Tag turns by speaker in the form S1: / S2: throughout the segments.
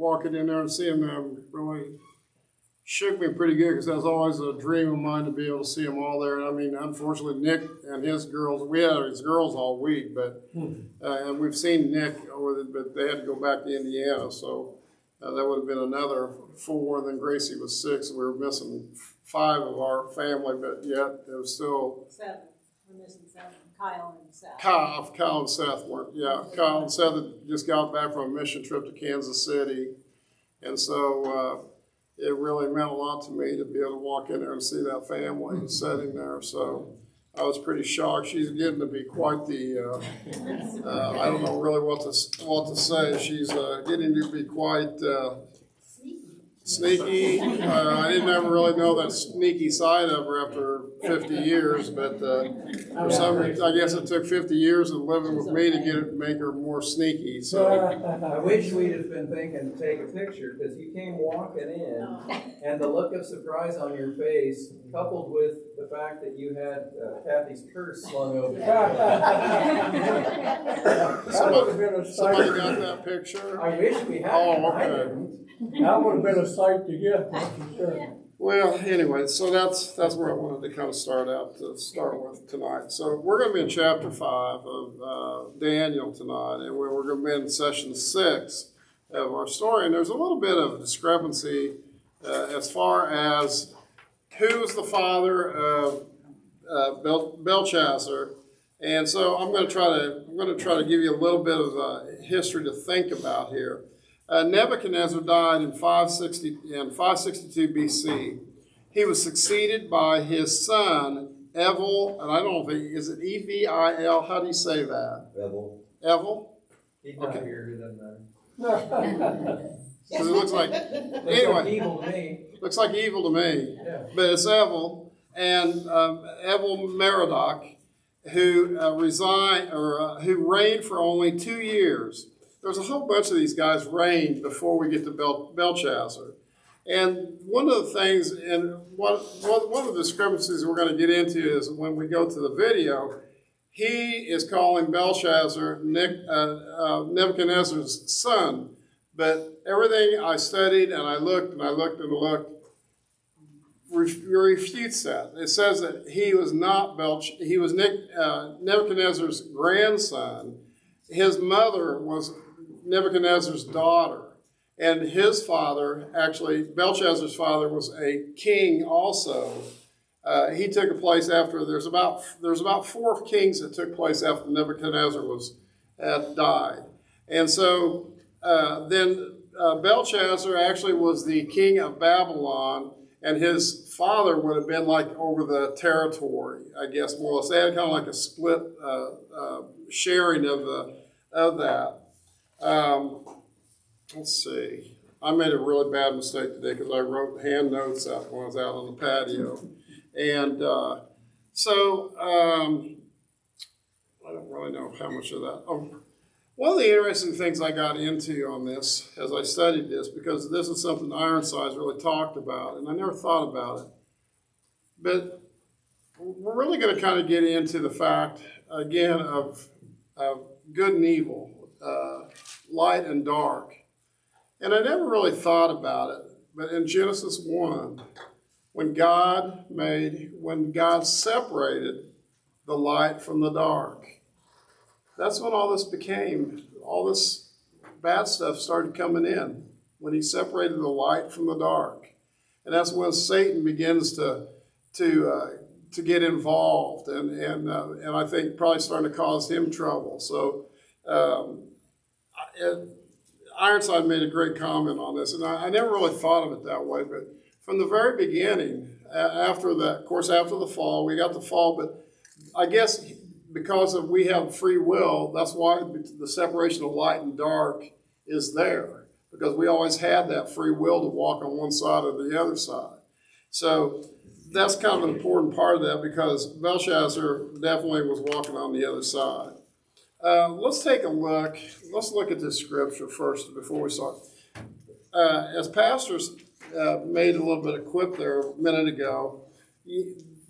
S1: walking in there and seeing them really shook me pretty good because that was always a dream of mine to be able to see them all there. And I mean, unfortunately, Nick and his girls, we had his girls all week, but and we've seen Nick over, but they had to go back to Indiana, so that would have been another 4. And then Gracie was 6. We were missing 5 of our family, but yet it was still
S2: 7. We're missing 7. Kyle and Seth.
S1: Kyle and Seth weren't. Yeah, Kyle and Seth had just got back from a mission trip to Kansas City, and so. It really meant a lot to me to be able to walk in there and see that family sitting there. So I was pretty shocked. She's getting to be quite the, I don't know really what to say. She's getting to be quite sneaky. I didn't ever really know that sneaky side of her after 50 years, but for some reason, I guess it took 50 years of living with me to make her more sneaky. So
S3: I wish we'd have been thinking to take a picture, because you came walking in, and the look of surprise on your face, coupled with the fact that you had Kathy's purse slung over.
S1: Somebody got that picture?
S3: I wish we had.
S1: Oh, okay.
S4: That would have been a sight to get, that's for sure.
S1: Well, anyway, so that's where I wanted to kind of start with tonight. So we're going to be in chapter 5 of Daniel tonight, and we're going to be in session 6 of our story. And there's a little bit of discrepancy as far as who's the father of Belshazzar. And so I'm going to try to give you a little bit of history to think about here. Nebuchadnezzar died in 562 BC. He was succeeded by his son, Evil, and I don't know if is it E-V-I-L? How do you say that? Evil?
S3: He's not here, he doesn't matter.
S1: Because it looks like, anyway.
S3: Like evil to me.
S1: Looks like evil to me.
S3: Yeah.
S1: But it's Evil, and Evil Merodach, who who reigned for only 2 years. There's a whole bunch of these guys reigned before we get to Belshazzar. And one of the things, and one of the discrepancies we're going to get into is when we go to the video, he is calling Belshazzar Nebuchadnezzar's son. But everything I studied and I looked refutes that. It says that he was not he was Nebuchadnezzar's grandson. His mother was Nebuchadnezzar's daughter, and his father, actually Belshazzar's father, was a king also. He took a place after there's about 4 kings that took place after Nebuchadnezzar had died, and so then Belshazzar actually was the king of Babylon, and his father would have been like over the territory, I guess more or less. They had kind of like a split sharing of that. Let's see. I made a really bad mistake today because I wrote hand notes out when I was out on the patio. And so I don't really know how much of that. One of the interesting things I got into on this as I studied this, because this is something Ironsides really talked about, and I never thought about it. But we're really going to kind of get into the fact, again, of good and evil, light and dark. And I never really thought about it, but in Genesis 1, when God separated the light from the dark, that's when all this bad stuff started coming in, when he separated the light from the dark. And that's when Satan begins to get involved, and I think probably starting to cause him trouble. So Ironside made a great comment on this, and I never really thought of it that way, but from the very beginning, after the fall, we got the fall, but I guess because we have free will, that's why the separation of light and dark is there, because we always had that free will to walk on one side or the other side. So that's kind of an important part of that, because Belshazzar definitely was walking on the other side. Let's take a look. Let's look at this scripture first before we start. As pastors made a little bit of quip there a minute ago,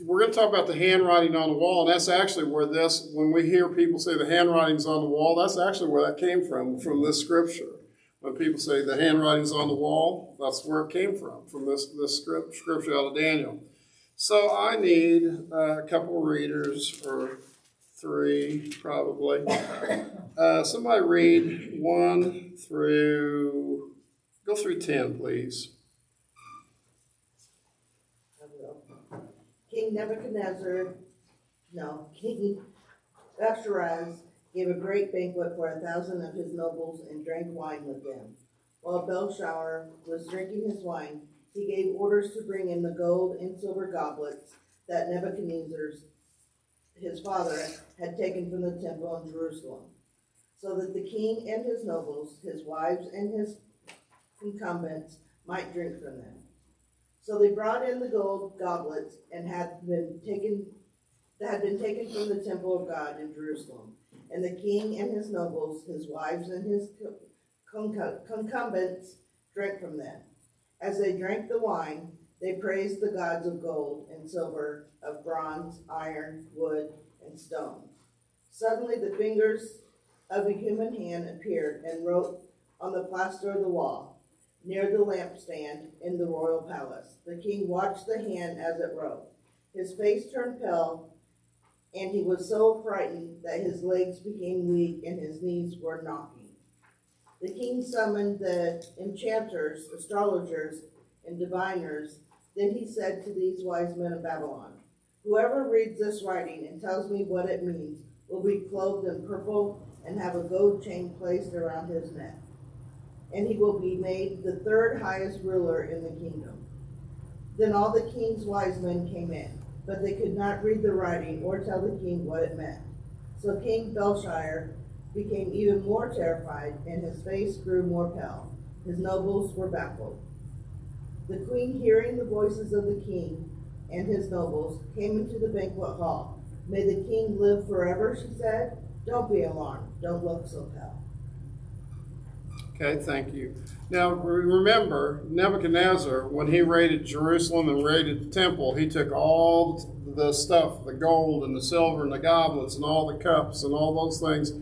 S1: we're going to talk about the handwriting on the wall, and that's actually where when we hear people say the handwriting's on the wall, that's actually where that came from this scripture. when people say the handwriting's on the wall, that's where it came from this scripture out of Daniel. So I need a couple readers, or 3 probably. Somebody read 1 through, go through 10, please.
S5: King Belshazzar gave a great banquet for 1,000 of his nobles and drank wine with them. While Belshazzar was drinking his wine, he gave orders to bring in the gold and silver goblets that Nebuchadnezzar, his father, had taken from the temple in Jerusalem, so that the king and his nobles, his wives, and his incumbents might drink from them. So they brought in the gold goblets and had been taken from the temple of God in Jerusalem. And the king and his nobles, his wives, and his concubines drank from them. As they drank the wine, they praised the gods of gold and silver, of bronze, iron, wood, and stone. Suddenly the fingers of a human hand appeared and wrote on the plaster of the wall, near the lampstand in the royal palace. The king watched the hand as it wrote. His face turned pale, and he was so frightened that his legs became weak and his knees were knocking. The king summoned the enchanters, astrologers, and diviners. Then he said to these wise men of Babylon, "Whoever reads this writing and tells me what it means will be clothed in purple and have a gold chain placed around his neck. And he will be made the 3rd highest ruler in the kingdom." Then all the king's wise men came in, but they could not read the writing or tell the king what it meant. So King Belshazzar became even more terrified, and his face grew more pale. His nobles were baffled. The queen, hearing the voices of the king and his nobles, came into the banquet hall. "May the king live forever," she said. "Don't be alarmed. Don't look so pale."
S1: Okay, thank you. Now, remember, Nebuchadnezzar, when he raided Jerusalem and raided the temple, he took all the stuff, the gold and the silver and the goblets and all the cups and all those things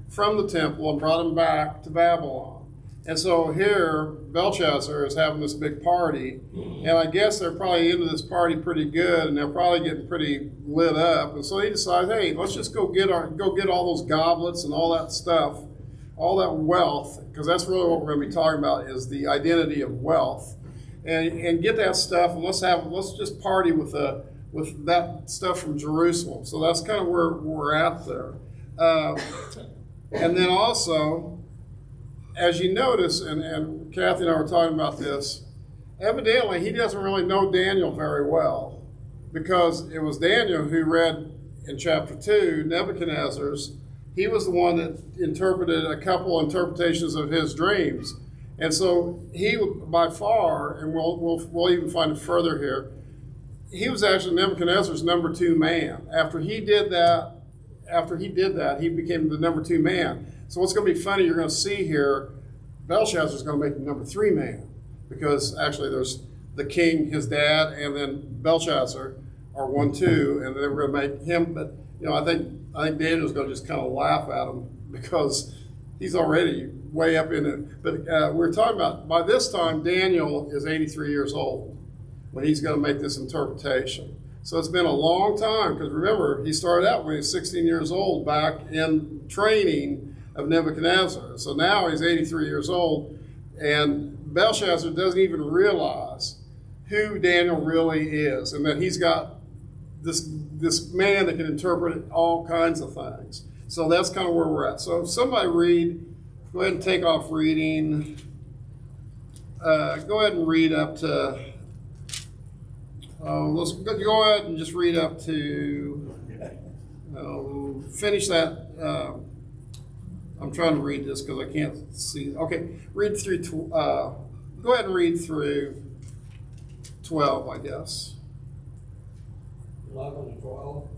S1: from the temple and brought them back to Babylon. And so here, Belshazzar is having this big party, and I guess they're probably into this party pretty good, and they're probably getting pretty lit up. And so he decides, hey, let's just go get all those goblets and all that stuff, all that wealth, because that's really what we're going to be talking about, is the identity of wealth, and get that stuff, and let's just party with that stuff from Jerusalem. So that's kind of where we're at there. And then also, as you notice, and Kathy and I were talking about this, evidently he doesn't really know Daniel very well, because it was Daniel who read in chapter 2, Nebuchadnezzar's. He was the one that interpreted a couple interpretations of his dreams. And so he, by far, and we'll even find it further here, he was actually Nebuchadnezzar's number 2 man. After he did that, he became the number 2 man. So what's going to be funny, you're going to see here, Belshazzar's going to make the number 3 man, because actually there's the king, his dad, and then Belshazzar are 1, 2, and then we're going to make him. But I think Daniel's going to just kind of laugh at him, because he's already way up in it. But we're talking about, by this time, Daniel is 83 years old when he's going to make this interpretation. So it's been a long time, because remember, he started out when he was 16 years old back in training of Nebuchadnezzar. So now he's 83 years old, and Belshazzar doesn't even realize who Daniel really is, and that he's got this man that can interpret all kinds of things. So that's kind of where we're at. So if somebody go ahead and take off reading. Go ahead and read up to, let's go ahead and just read up to, finish that. I'm trying to read this because I can't see. Okay, read through, go ahead and read through 12, I guess.
S4: 11 and 12.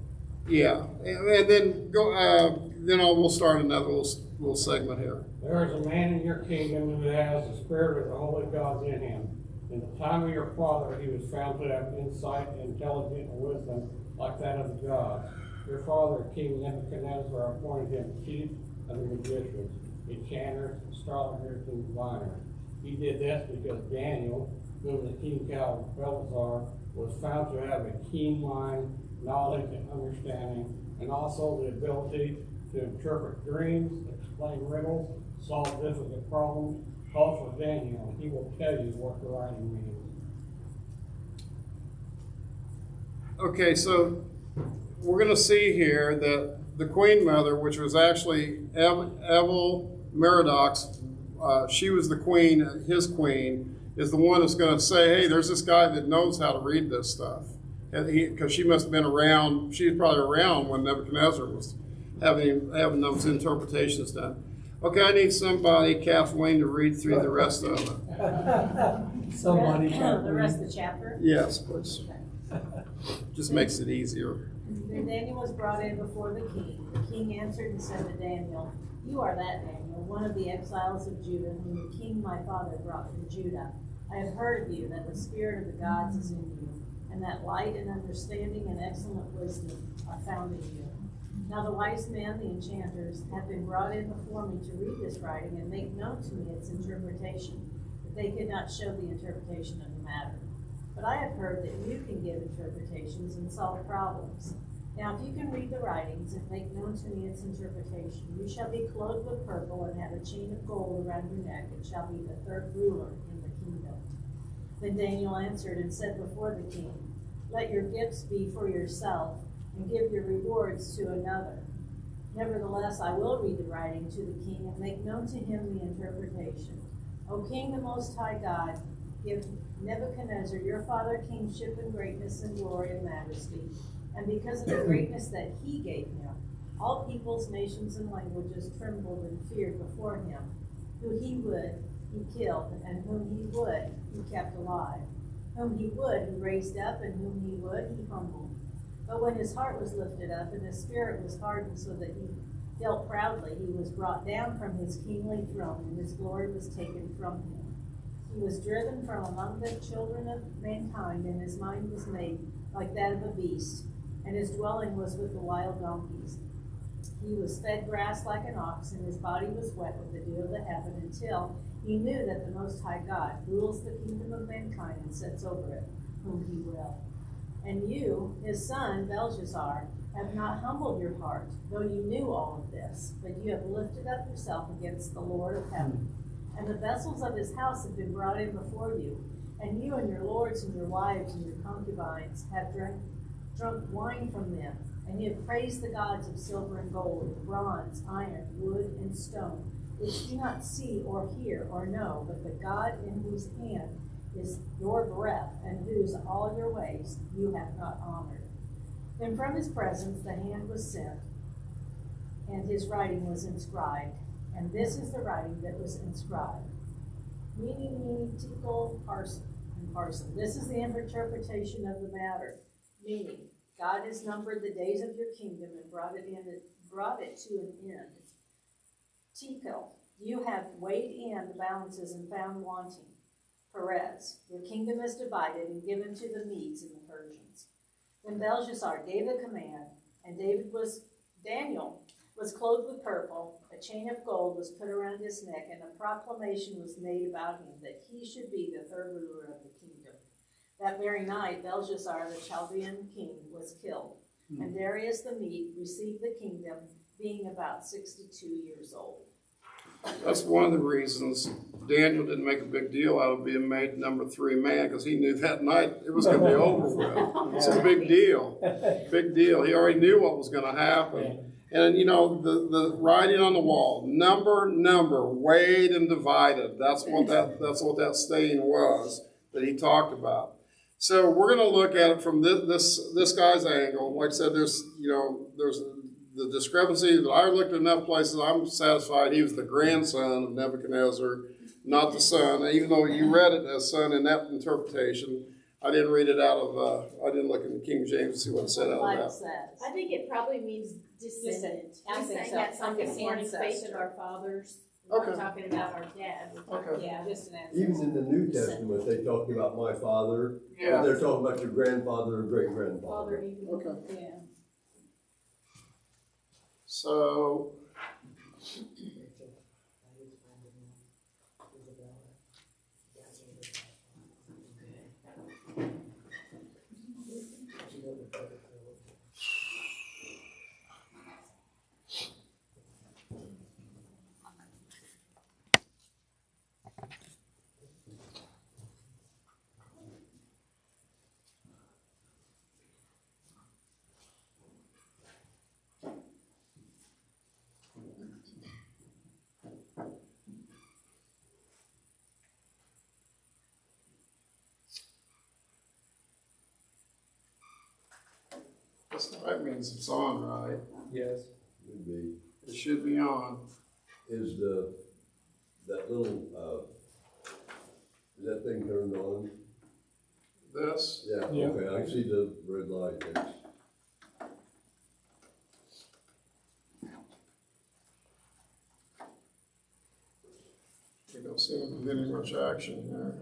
S1: Yeah, and then we'll start another little segment here.
S6: There is a man in your kingdom who has the spirit of the holy gods in him. In the time of your father, he was found to have insight, intelligence, and wisdom like that of the gods. Your father, King Nebuchadnezzar, appointed him chief of the magicians. enchanters, astrologers, and diviners. He did this because Daniel, whom the king called Belshazzar, was found to have a keen mind, knowledge, and understanding, and also the ability to interpret dreams, explain riddles, solve difficult problems. Call for Daniel, and he will tell you what the writing means.
S1: Okay, so we're going to see here that the Queen Mother, which was actually Evel Merodach's, she was the queen, his queen, is the one that's going to say, hey, there's this guy that knows how to read this stuff. And because she must have been around, she was probably around when Nebuchadnezzar was having those interpretations done. Okay, I need somebody, Kathleen, to read through the rest of it.
S4: Somebody
S2: The rest of the chapter?
S1: Yes, please. Just makes it easier.
S2: Then Daniel was brought in before the king. The king answered and said to Daniel, "You are that Daniel, one of the exiles of Judah, whom the king my father brought from Judah. I have heard of you, that the spirit of the gods is in you, and that light and understanding and excellent wisdom are found in you. Now the wise men, the enchanters, have been brought in before me to read this writing and make known to me its interpretation, but they could not show the interpretation of the matter. But I have heard that you can give interpretations and solve problems. Now if you can read the writings and make known to me its interpretation, you shall be clothed with purple and have a chain of gold around your neck, and shall be the third ruler in the kingdom." Then Daniel answered and said before the king, "Let your gifts be for yourself, and give your rewards to another. Nevertheless, I will read the writing to the king and make known to him the interpretation. O King, the Most High God, give Nebuchadnezzar your father kingship and greatness and glory and majesty, and because of the greatness that he gave him, all peoples, nations, and languages trembled and feared before him. Who he would, he killed, and whom he would, he kept alive. Whom he would, he raised up, and whom he would, he humbled. But when his heart was lifted up, and his spirit was hardened so that he dealt proudly, he was brought down from his kingly throne, and his glory was taken from him. He was driven from among the children of mankind, and his mind was made like that of a beast, and his dwelling was with the wild donkeys. He was fed grass like an ox, and his body was wet with the dew of the heaven, until he knew that the Most High God rules the kingdom of mankind and sets over it whom he will. And you, his son, Belshazzar, have not humbled your heart, though you knew all of this, but you have lifted up yourself against the Lord of heaven. And the vessels of his house have been brought in before you, and you and your lords and your wives and your concubines have drunk wine from them, and you have praised the gods of silver and gold, bronze, iron, wood, and stone, which do not see or hear or know, but the God in whose hand is your breath, and whose all your ways you have not honored. Then from his presence the hand was sent, and his writing was inscribed. And this is the writing that was inscribed. Meaning, tickle, parson. This is the interpretation of the matter. Meaning, God has numbered the days of your kingdom and brought it to an end. Tickle, you have weighed in the balances and found wanting. Perez, your kingdom is divided and given to the Medes and the Persians. Then Belshazzar gave a command, and Daniel was clothed with purple, a chain of gold was put around his neck, and a proclamation was made about him that he should be the third ruler of the kingdom. That very night, Belshazzar, the Chaldean king, was killed, and Darius the Mede received the kingdom, being about 62 years old.
S1: That's one of the reasons Daniel didn't make a big deal out of being made number 3 man, because he knew that night it was going to be over with. It's a big deal. Big deal. He already knew what was going to happen. And, you know, the writing on the wall, number, weighed and divided. That's what that saying was that he talked about. So we're going to look at it from this guy's angle. Like I said, there's the discrepancy that I looked at enough places. I'm satisfied he was the grandson of Nebuchadnezzar, not the son. Even though you read it as son in that interpretation, I didn't read it out of. I didn't look in the King James to see what it said out of that.
S7: I think it probably means descendant.
S2: I think so.
S7: That's like
S2: Like
S7: a
S2: an
S7: morning faith of
S2: ancestor.
S7: our fathers.
S1: Okay.
S7: We're talking about our dad.
S1: Okay.
S2: Yeah, just an answer.
S8: Even in the New Testament, they talk about my father.
S1: Yeah.
S8: They're talking about your grandfather or great grandfather.
S7: Father even.
S1: Okay.
S7: Yeah.
S1: So That means it's on, right?
S3: Yes.
S8: Would be,
S1: It should be on.
S8: is that little, is that thing turned on?
S1: This,
S8: Yeah,
S4: Yeah.
S8: okay, I see the red light there.
S1: we don't seem to be getting much action here.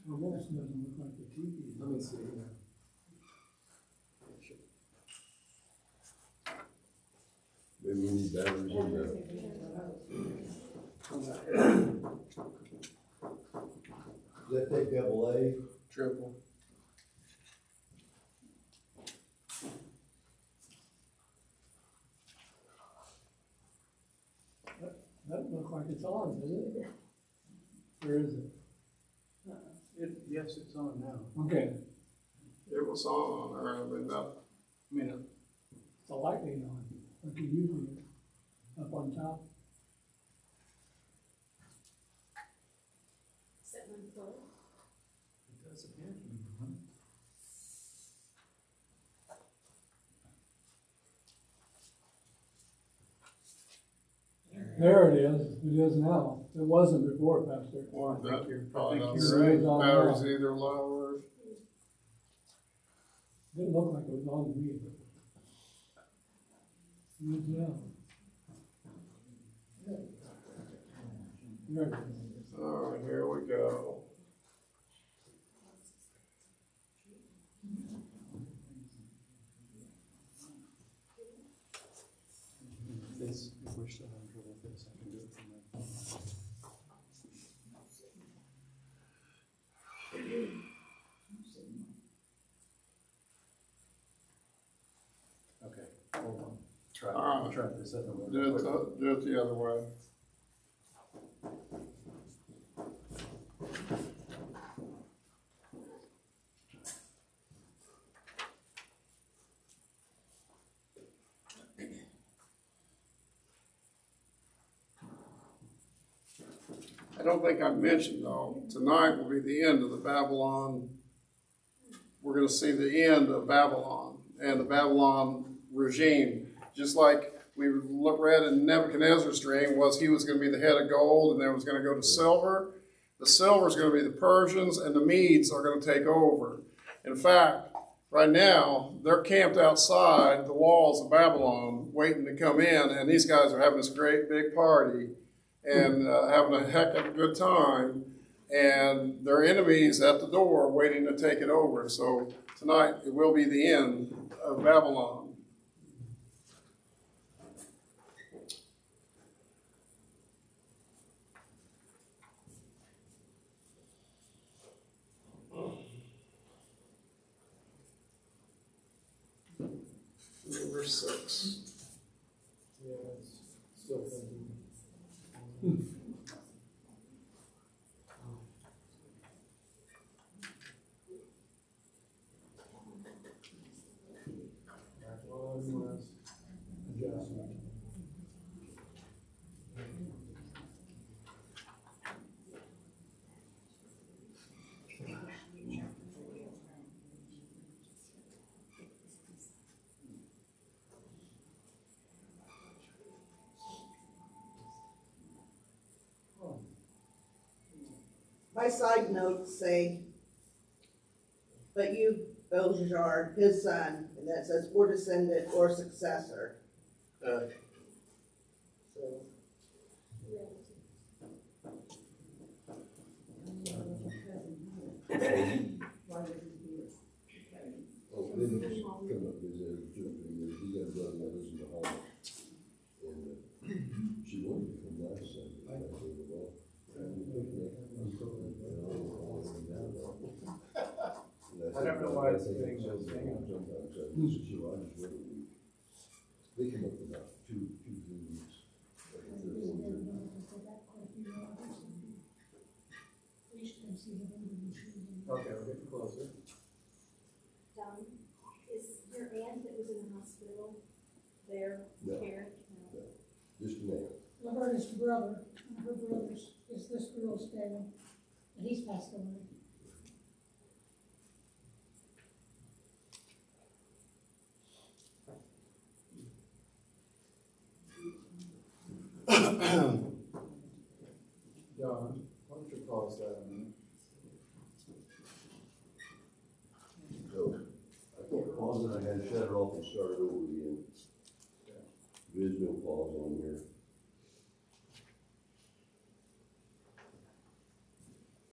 S4: Well, this doesn't look like the TV.
S3: Let me see.
S8: Maybe we need batteries in there. Does that take double A?
S1: Triple.
S4: Doesn't look like it's on, does it? Where is it?
S9: Yes, it's on now.
S4: Okay,
S1: It was on, or I mean, that,
S4: I mean, it's a lightning on, like it usually is, up on top.
S9: It does appear to be on.
S4: There it is now. It wasn't before, Pastor.
S1: or
S9: I think
S1: that,
S9: you're
S1: probably not
S4: you're
S1: right.
S4: right.
S1: Batteries either low or,
S4: Didn't look like it was on to me, but. It is now. There it is.
S1: all right, here we go.
S9: This, if we're still having trouble with this, I can do it from there. Okay, hold on.
S1: All right.
S9: Try this other one.
S1: Do it the other way. I don't think I mentioned though, tonight will be the end of the Babylon. We're gonna see the end of Babylon and the Babylon regime. Just like we read in Nebuchadnezzar's dream was he was gonna be the head of gold and then was gonna go to silver. The silver is gonna be the Persians and the Medes are gonna take over. In fact, right now, they're camped outside the walls of Babylon waiting to come in, and these guys are having this great big party and having a heck of a good time, and their enemies at the door waiting to take it over. So tonight, it will be the end of Babylon. Number 6.
S3: Yeah, it's still thinking. One last adjustment.
S5: My side notes say, but you, Belshazzar, his son, and that says, or descendant or successor. So,
S8: Oh, then he just come up with a joke, he got a brother that lives in the hall. And she wanted to come last Sunday, I said, well,
S3: I don't know why it's a big deal.
S8: Sometimes, this is July, just wait a week. They come up about 2, 3 weeks.
S3: Okay, we're getting closer.
S7: Don, is your aunt that was in the hospital there,
S8: No.
S7: Karen?
S8: Just a minute.
S10: Roberta's brother, one of her brothers, is this girl's dad, and he's passed away.
S3: John, why don't you pause that a minute?
S8: So, I can't pause it, I gotta shut it off and start it over again.